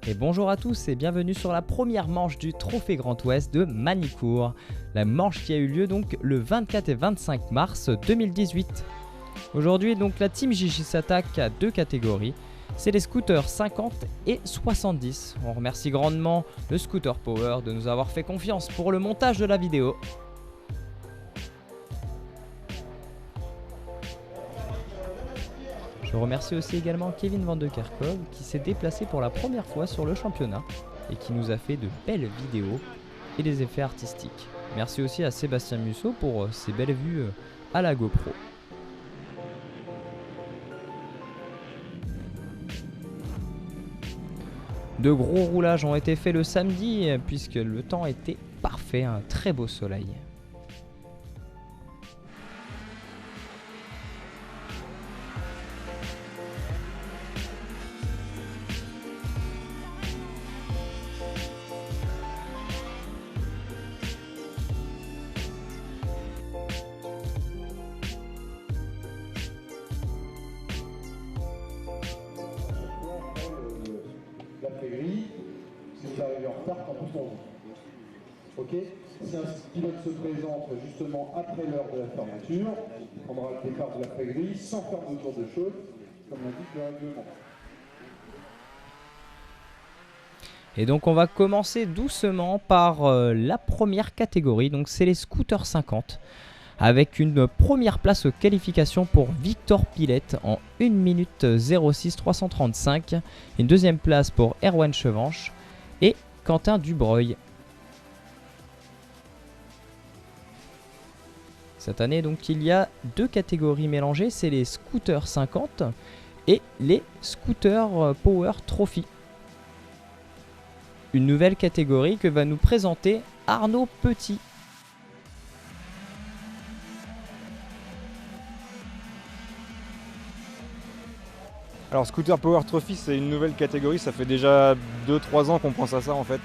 Et bonjour à tous et bienvenue sur la première manche du Trophée Grand Ouest de Magny-Cours. La manche qui a eu lieu donc le 24 et 25 mars 2018. Aujourd'hui donc la Team JJ s'attaque à deux catégories, c'est les scooters 50 et 70. On remercie grandement le Scooter Power de nous avoir fait confiance pour le montage de la vidéo. Je remercie aussi également Kevin Van de Kerkhove qui s'est déplacé pour la première fois sur le championnat et qui nous a fait de belles vidéos et des effets artistiques. Merci aussi à Sébastien Musso pour ses belles vues à la GoPro. De gros roulages ont été faits le samedi puisque le temps était parfait, un très beau soleil. La gris, si vous arrivez en retard, tant pis pour vous. Ok. Si un pilote se présente justement après l'heure de la fermeture, il prendra le départ de la gris sans faire de tour de chauffe, comme l'indique le règlement. Et donc on va commencer doucement par la première catégorie, donc c'est les scooters 50. Avec une première place aux qualifications pour Victor Pilette en 1 minute 06 335. Une deuxième place pour Erwan Chevanche et Quentin Dubreuil. Cette année donc il y a deux catégories mélangées, c'est les scooters 50 et les scooters Power Trophy. Une nouvelle catégorie que va nous présenter Arnaud Petit. Alors Scooter Power Trophy, c'est une nouvelle catégorie, ça fait déjà 2-3 ans qu'on pense à ça en fait.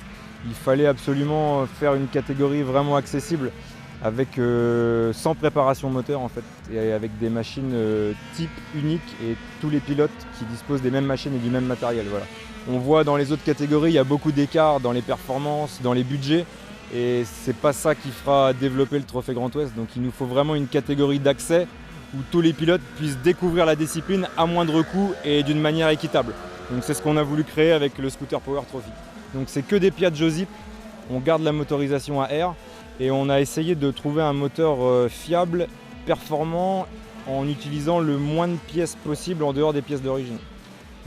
Il fallait absolument faire une catégorie vraiment accessible avec sans préparation moteur en fait et avec des machines type unique et tous les pilotes qui disposent des mêmes machines et du même matériel. Voilà. On voit dans les autres catégories, il y a beaucoup d'écarts dans les performances, dans les budgets et c'est pas ça qui fera développer le Trophée Grand Ouest. Donc il nous faut vraiment une catégorie d'accès où tous les pilotes puissent découvrir la discipline à moindre coût et d'une manière équitable. Donc c'est ce qu'on a voulu créer avec le Scooter Power Trophy. Donc c'est que des Piaggio Zip, on garde la motorisation à air et on a essayé de trouver un moteur fiable, performant, en utilisant le moins de pièces possible en dehors des pièces d'origine.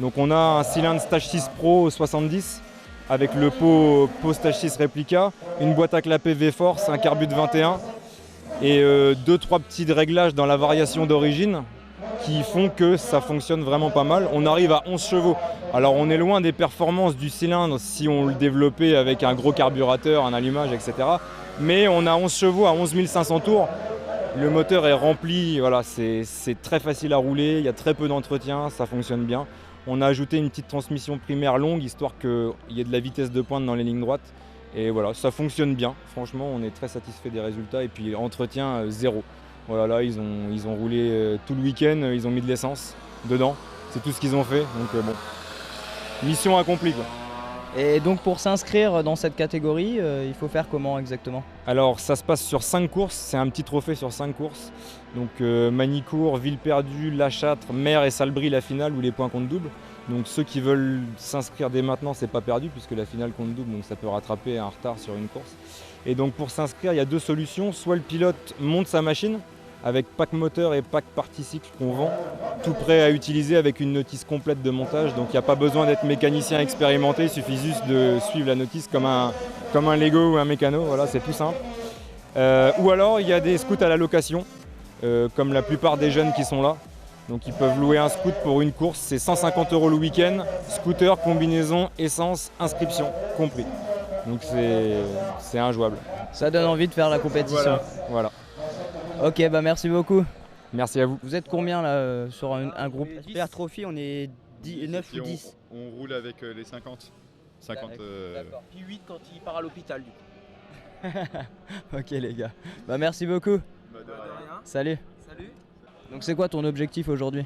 Donc on a un cylindre Stage 6 Pro 70 avec le pot Stage 6 Replica, une boîte à clapet V-Force, un carbut 21 et 2-3 petits réglages dans la variation d'origine qui font que ça fonctionne vraiment pas mal. On arrive à 11 chevaux. Alors on est loin des performances du cylindre si on le développait avec un gros carburateur, un allumage, etc. Mais on a 11 chevaux à 11 500 tours. Le moteur est rempli, voilà, c'est très facile à rouler, il y a très peu d'entretien, ça fonctionne bien. On a ajouté une petite transmission primaire longue, histoire qu'il y ait de la vitesse de pointe dans les lignes droites. Et voilà, ça fonctionne bien. Franchement, on est très satisfait des résultats. Et puis, entretien zéro. Voilà, là, ils ont roulé tout le week-end, ils ont mis de l'essence dedans. C'est tout ce qu'ils ont fait. Donc, bon, mission accomplie, quoi. Et donc pour s'inscrire dans cette catégorie, il faut faire comment exactement? Alors, ça se passe sur 5 courses. C'est un petit trophée sur 5 courses. Donc, Magny-Cours, Villeperdue, La Châtre, Mer et Salbris, la finale où les points comptent double. Donc ceux qui veulent s'inscrire dès maintenant, c'est pas perdu puisque la finale compte double, donc ça peut rattraper un retard sur une course. Et donc pour s'inscrire, il y a deux solutions. Soit le pilote monte sa machine avec pack moteur et pack partie cycle qu'on vend, tout prêt à utiliser avec une notice complète de montage. Donc il n'y a pas besoin d'être mécanicien expérimenté, il suffit juste de suivre la notice comme un Lego ou un mécano, voilà, c'est tout simple. Ou alors il y a des scouts à la location, comme la plupart des jeunes qui sont là. Donc ils peuvent louer un scoot pour une course, c'est 150 € le week-end, scooter, combinaison, essence, inscription, compris. Donc c'est injouable. Ça donne envie de faire la compétition. Voilà. Ok, bah merci beaucoup. Merci à vous. Vous êtes combien là sur un groupe? Super Trophy, on est 9 ou 10. On roule avec les 50. 50 D'accord. Puis 8 quand il part à l'hôpital du coup. Ok les gars. Bah merci beaucoup. Bah, de De rien. Salut. Salut. Donc c'est quoi ton objectif aujourd'hui?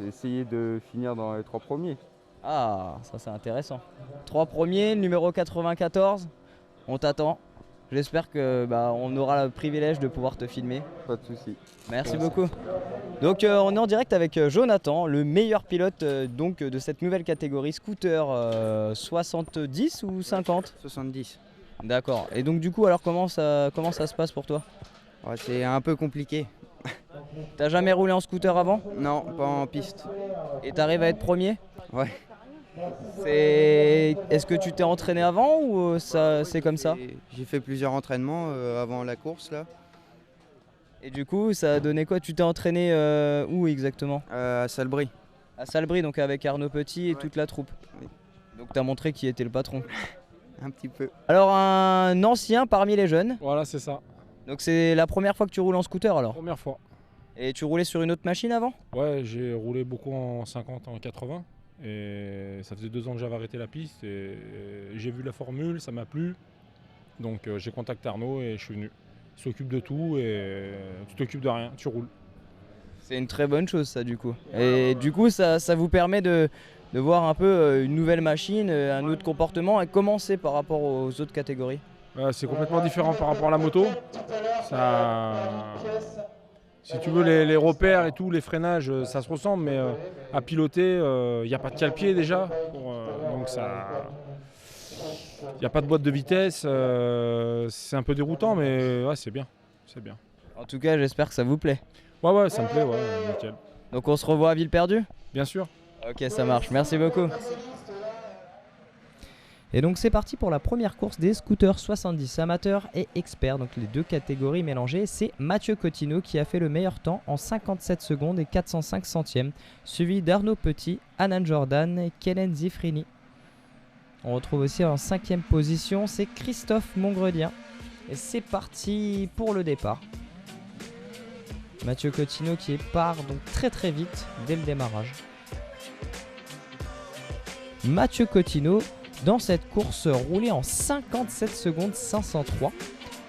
Essayer de finir dans les 3 premiers. Ah, ça c'est intéressant. 3 premiers, numéro 94, on t'attend. J'espère que on aura le privilège de pouvoir te filmer. Pas de soucis. Merci beaucoup. Donc on est en direct avec Jonathan, le meilleur pilote donc de cette nouvelle catégorie scooter 70 ou 50 ? 70. D'accord. Et donc du coup alors comment ça se passe pour toi ? Ouais, c'est un peu compliqué. T'as jamais roulé en scooter avant ? Non, pas en piste. Et t'arrives à être premier ? Ouais. Est-ce que tu t'es entraîné avant ou ça c'est comme ça ? J'ai fait plusieurs entraînements avant la course là. Et du coup ça a donné quoi ? Tu t'es entraîné où exactement ? À Salbris. À Salbris, donc avec Arnaud Petit et toute la troupe. Oui. Donc t'as montré qui était le patron. Un petit peu. Alors un ancien parmi les jeunes. Voilà, c'est ça. Donc c'est la première fois que tu roules en scooter alors ? Première fois. Et tu roulais sur une autre machine avant ? Ouais, j'ai roulé beaucoup en 50, en 80. Et ça faisait 2 ans que j'avais arrêté la piste. Et j'ai vu la formule, ça m'a plu. Donc j'ai contacté Arnaud et je suis venu. Il s'occupe de tout et tu t'occupes de rien, tu roules. C'est une très bonne chose ça du coup. Et du coup ça vous permet de voir un peu une nouvelle machine, un autre comportement et comment c'est par rapport aux autres catégories ? C'est complètement différent par rapport à la moto. Ça... Si tu veux, les repères et tout, les freinages, ça se ressemble, mais à piloter, il n'y a pas de cale-pied déjà. Donc ça... Il n'y a pas de boîte de vitesse, c'est un peu déroutant, mais ouais, c'est bien. C'est bien. En tout cas, j'espère que ça vous plaît. Ouais, ça me plaît, ouais, nickel. Donc on se revoit à Villeperdue ? Bien sûr. Ok, ça marche. Merci beaucoup. Et donc c'est parti pour la première course des scooters 70 amateurs et experts, donc les deux catégories mélangées. C'est Mathieu Cottineau qui a fait le meilleur temps en 57 secondes et 405 centièmes, suivi d'Arnaud Petit, Anan Jordan et Kellen Zifrini. On retrouve aussi en 5e position, c'est Christophe Mongredien. Et c'est parti pour le départ. Mathieu Cottineau qui part donc très vite dès le démarrage. Mathieu Cottineau dans cette course roulée en 57 secondes 503,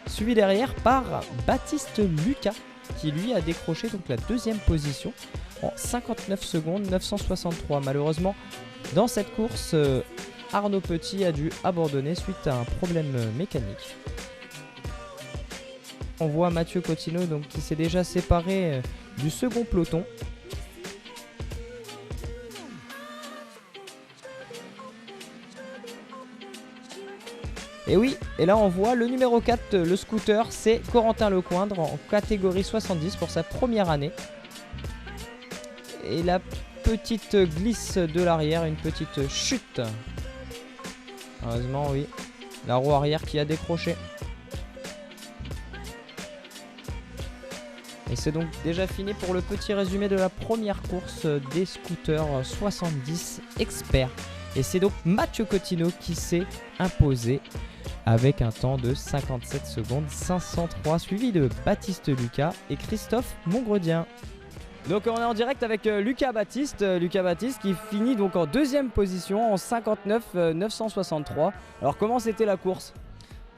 suivi derrière par Baptiste Lucas qui lui a décroché donc la 2e position en 59 secondes 963. Malheureusement dans cette course Arnaud Petit a dû abandonner suite à un problème mécanique. On voit Mathieu Cottineau donc, qui s'est déjà séparé du second peloton. Et oui, et là on voit le numéro 4, le scooter, c'est Corentin Lecoindre en catégorie 70 pour sa première année. Et la petite glisse de l'arrière, une petite chute. Heureusement, oui. La roue arrière qui a décroché. Et c'est donc déjà fini pour le petit résumé de la première course des scooters 70 experts. Et c'est donc Mathieu Cottineau qui s'est imposé avec un temps de 57 secondes 503, suivi de Baptiste Lucas et Christophe Mongredien. Donc on est en direct avec Lucas Baptiste qui finit donc en 2e position en 59 963. Alors comment c'était la course ?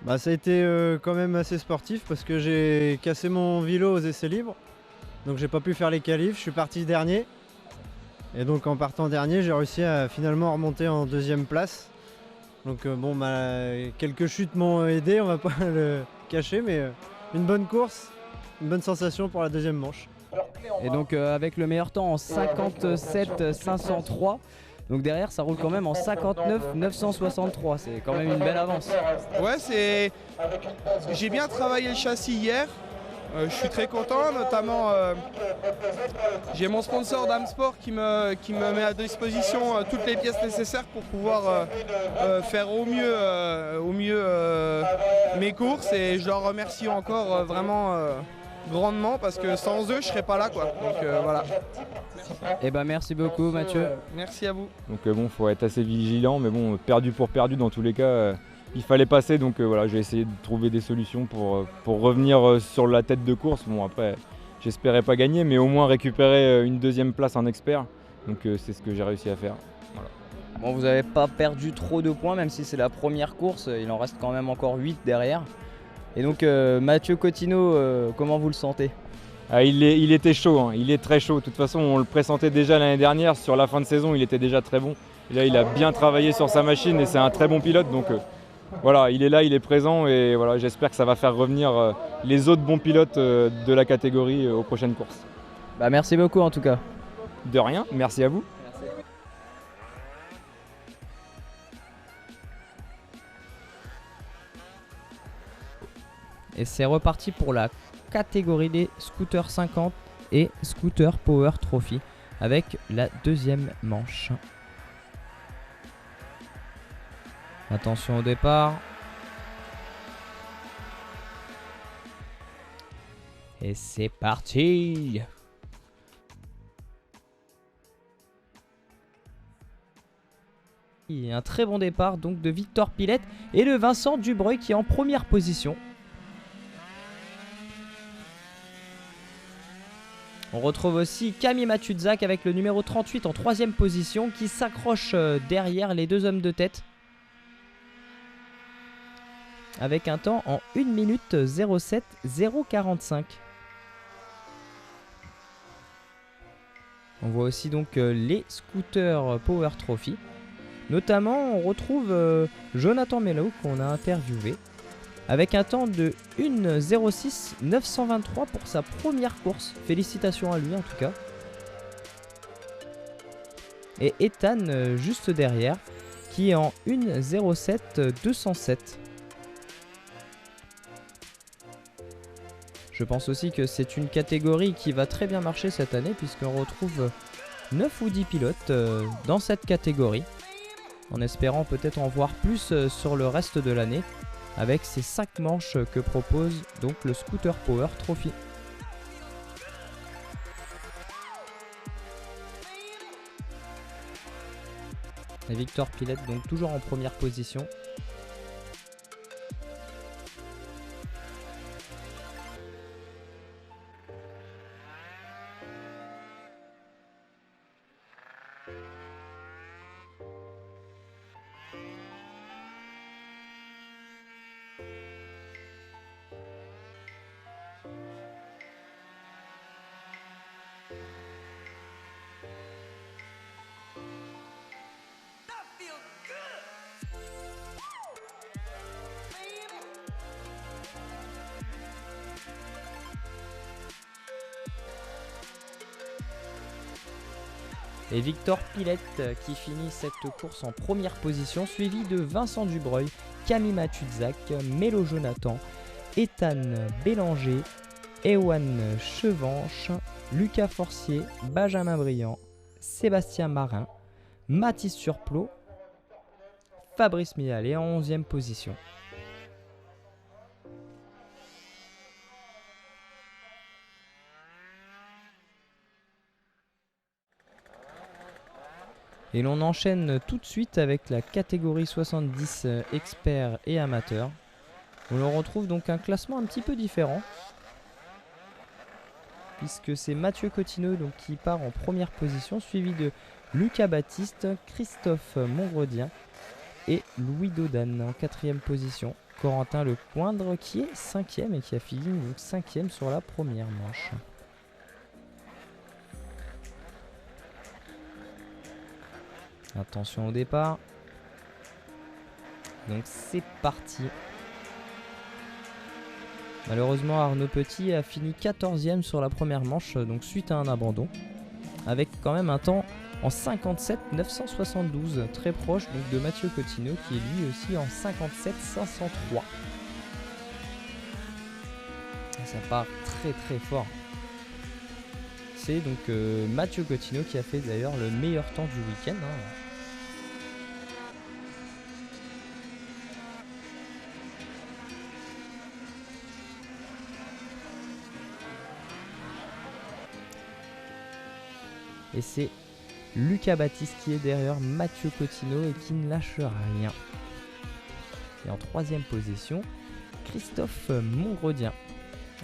Ça a été quand même assez sportif parce que j'ai cassé mon vélo aux essais libres. Donc j'ai pas pu faire les qualifs, je suis parti dernier. Et donc en partant dernier, j'ai réussi à finalement remonter en 2e place. Donc quelques chutes m'ont aidé, on va pas le cacher, mais une bonne course, une bonne sensation pour la 2e manche. Et donc avec le meilleur temps en 57 503. Donc derrière ça roule quand même en 59 963, c'est quand même une belle avance. Ouais, j'ai bien travaillé le châssis hier, je suis très content, notamment j'ai mon sponsor Damsport qui me met à disposition toutes les pièces nécessaires pour pouvoir faire au mieux mes courses et je leur remercie encore vraiment grandement parce que sans eux je serais pas là quoi. Donc voilà. Et merci beaucoup Mathieu. Merci à vous. Donc faut être assez vigilant, mais bon, perdu pour perdu dans tous les cas, il fallait passer, donc voilà, j'ai essayé de trouver des solutions pour revenir sur la tête de course. Bon après, j'espérais pas gagner, mais au moins récupérer une 2e place en expert, donc c'est ce que j'ai réussi à faire. Voilà. Bon, vous n'avez pas perdu trop de points, même si c'est la première course, il en reste quand même encore 8 derrière. Et donc Mathieu Cottineau, comment vous le sentez ? Il était chaud, hein. Il est très chaud. De toute façon, on le pressentait déjà l'année dernière. Sur la fin de saison, il était déjà très bon. Et là, il a bien travaillé sur sa machine et c'est un très bon pilote. Donc voilà, il est là, il est présent et voilà, j'espère que ça va faire revenir les autres bons pilotes de la catégorie aux prochaines courses. Bah, merci beaucoup en tout cas. De rien, merci à vous. Et c'est reparti pour la catégorie des scooters 50 et scooter Power Trophy avec la deuxième manche. Attention au départ. Et c'est parti. Il y a un très bon départ donc de Victor Pilette et de Vincent Dubreuil qui est en première position. On retrouve aussi Camille Matuzak avec le numéro 38 en troisième position qui s'accroche derrière les deux hommes de tête. Avec un temps en 1 minute 07 045. On voit aussi donc les scooters Power Trophy. Notamment on retrouve Jonathan Mello qu'on a interviewé. Avec un temps de 1:06 923 pour sa première course. Félicitations à lui en tout cas. Et Ethan juste derrière qui est en 1:07 207. Je pense aussi que c'est une catégorie qui va très bien marcher cette année puisqu'on retrouve 9 ou 10 pilotes dans cette catégorie. En espérant peut-être en voir plus sur le reste de l'année. Avec ces 5 manches que propose donc le Scooter Power Trophy. Et Victor Pilette donc toujours en première position. Et Victor Pilette qui finit cette course en première position, suivi de Vincent Dubreuil, Camille Matuzak, Mélo Jonathan, Ethan Bélanger, Ewan Chevanche, Lucas Forcier, Benjamin Briand, Sébastien Marin, Mathis Surplot, Fabrice Mialet en 11e position. Et l'on enchaîne tout de suite avec la catégorie 70 experts et amateurs. On l'on retrouve donc un classement un petit peu différent. Puisque c'est Mathieu Cotineau donc, qui part en première position, suivi de Lucas Baptiste, Christophe Montgredien et Louis Dodane en 4e position. Corentin Lecoindre qui est 5e et qui a fini donc 5e sur la première manche. Attention au départ. Donc c'est parti. Malheureusement Arnaud Petit a fini 14e sur la première manche, donc suite à un abandon. Avec quand même un temps en 57 972, très proche donc de Mathieu Cotineau qui est lui aussi en 57 503. Et ça part très très fort. C'est donc Mathieu Cotineau qui a fait d'ailleurs le meilleur temps du week-end. Et c'est Lucas Baptiste qui est derrière Mathieu Cotineau et qui ne lâche rien. Et en 3e position, Christophe Montgredien.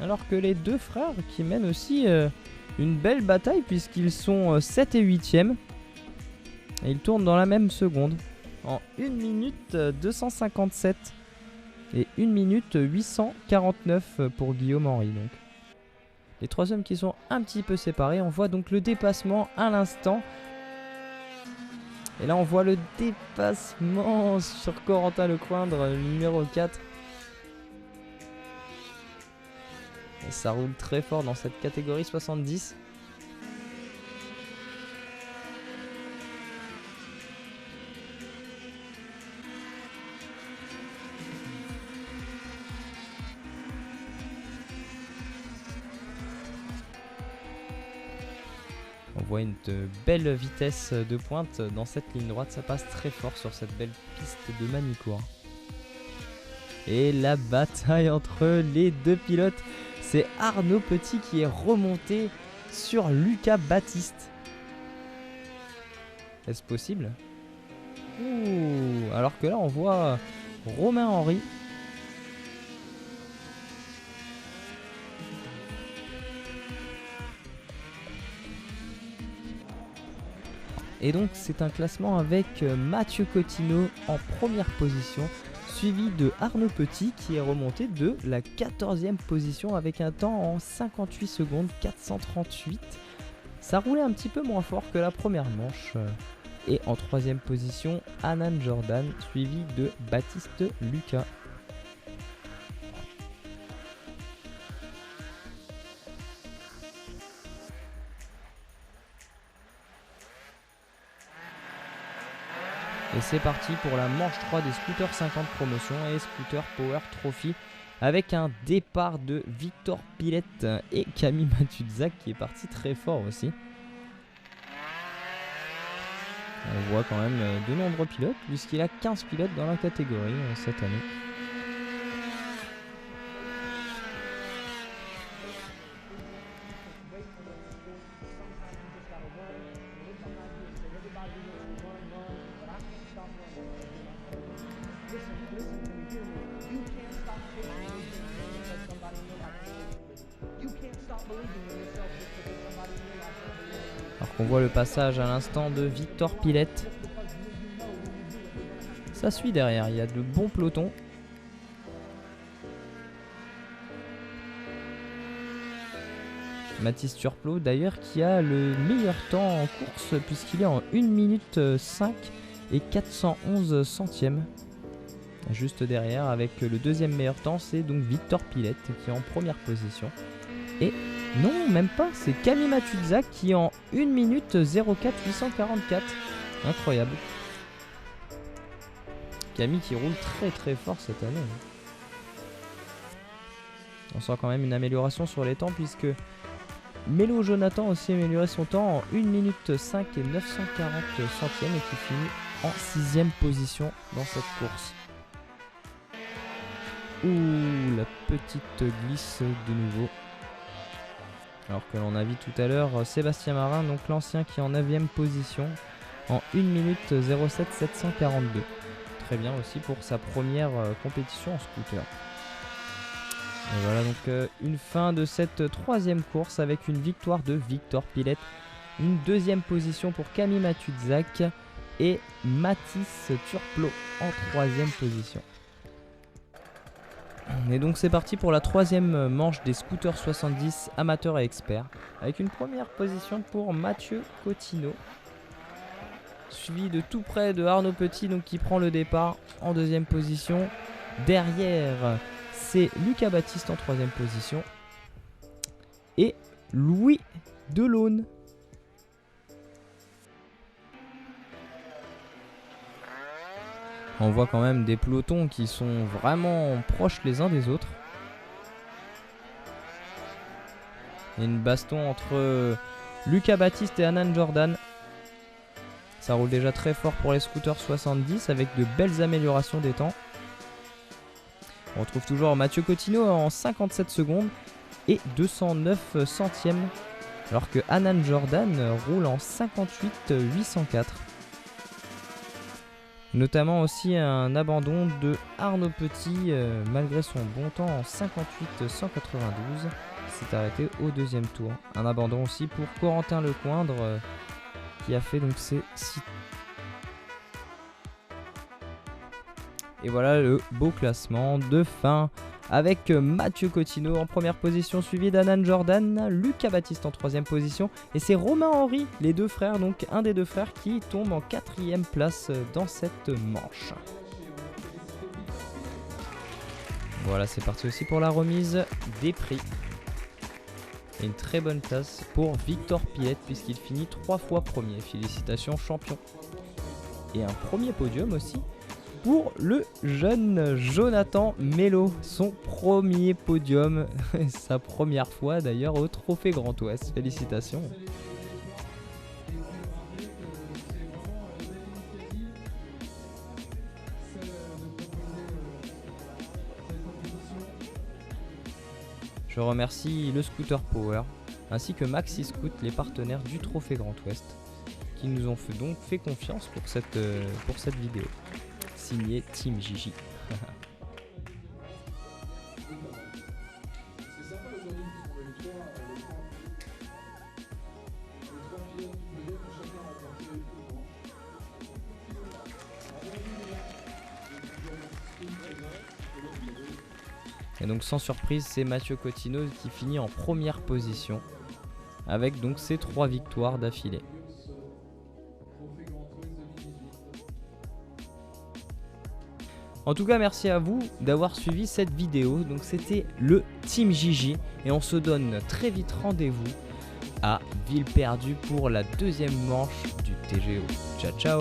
Alors que les deux frères qui mènent aussi une belle bataille puisqu'ils sont 7 et 8e. Et ils tournent dans la même seconde. En 1 minute 257 et 1 minute 849 pour Guillaume Henry donc. Les 3 hommes qui sont un petit peu séparés. On voit donc le dépassement à l'instant Et là on voit le dépassement sur Corentin Lecoindre, numéro 4. Et ça roule très fort dans cette catégorie 70. On voit une belle vitesse de pointe dans cette ligne droite, ça passe très fort sur cette belle piste de Manicourt. Et la bataille entre les deux pilotes, c'est Arnaud Petit qui est remonté sur Lucas Baptiste. Est-ce possible? Ouh, alors que là on voit Romain Henry. Et donc c'est un classement avec Mathieu Cottineau en première position, suivi de Arnaud Petit qui est remonté de la 14e position avec un temps en 58 secondes 438. Ça roulait un petit peu moins fort que la première manche. Et en 3e position, Anan Jordan, suivi de Baptiste Lucas. Et c'est parti pour la manche 3 des scooters 50 promotion et scooter Power Trophy avec un départ de Victor Pilette et Camille Matuzak qui est parti très fort aussi. On voit quand même de nombreux pilotes puisqu'il a 15 pilotes dans la catégorie cette année. Alors qu'on voit le passage à l'instant de Victor Pilette. Ça suit derrière, il y a de bons pelotons. Mathis Turplot d'ailleurs qui a le meilleur temps en course puisqu'il est en 1 minute 5 et 411 centièmes. Juste derrière avec le deuxième meilleur temps, c'est donc Victor Pilette qui est en première position. Et non, même pas, c'est Camille Matuzak qui est en 1 minute 04 844. Incroyable. Camille qui roule très très fort cette année. On sent quand même une amélioration sur les temps puisque Mélo Jonathan a aussi amélioré son temps en 1 minute 5 et 940 centièmes et qui finit en 6ème position dans cette course. Ouh, la petite glisse de nouveau. Alors que l'on a vu tout à l'heure Sébastien Marin, donc l'ancien qui est en 9ème position en 1 minute 07 742. Très bien aussi pour sa première compétition en scooter. Et voilà donc une fin de cette 3ème course avec une victoire de Victor Pilette, une 2ème position pour Camille Matuzak et Mathis Turplot en 3ème position. Et donc c'est parti pour la 3ème manche des scooters 70 amateurs et experts avec une première position pour Mathieu Cottineau, suivi de tout près de Arnaud Petit donc qui prend le départ en 2ème position. Derrière c'est Lucas Baptiste en 3ème position et Louis Delaune. On voit quand même des pelotons qui sont vraiment proches les uns des autres. Il y a une baston entre Lucas Baptiste et Anan Jordan. Ça roule déjà très fort pour les scooters 70 avec de belles améliorations des temps. On retrouve toujours Mathieu Cottineau en 57 secondes et 209 centièmes. Alors que Anan Jordan roule en 58 804. Notamment aussi un abandon de Arnaud Petit malgré son bon temps en 58 192. Il s'est arrêté au 2ème tour. Un abandon aussi pour Corentin Lecoindre qui a fait donc ses 6. Et voilà le beau classement de fin avec Mathieu Cottineau en première position, suivi d'Anan Jordan, Lucas Baptiste en troisième position. Et c'est Romain Henry, les deux frères, donc un des deux frères qui tombe en quatrième place dans cette manche. Voilà, c'est parti aussi pour la remise des prix. Et une très bonne place pour Victor Piette puisqu'il finit 3 fois premier. Félicitations champion. Et un premier podium aussi pour le jeune Jonathan Mello. Son premier podium, sa première fois d'ailleurs au Trophée Grand Ouest. Félicitations. Je remercie le Scooter Power ainsi que Maxi Scoot, les partenaires du Trophée Grand Ouest, qui nous ont fait confiance pour cette vidéo. Signé Team Gigi. Et donc sans surprise, c'est Mathieu Cottineau qui finit en première position avec donc ses 3 victoires d'affilée. En tout cas, merci à vous d'avoir suivi cette vidéo. Donc c'était le Team Gigi et on se donne très vite rendez-vous à Villeperdue pour la deuxième manche du TGO. Ciao ciao.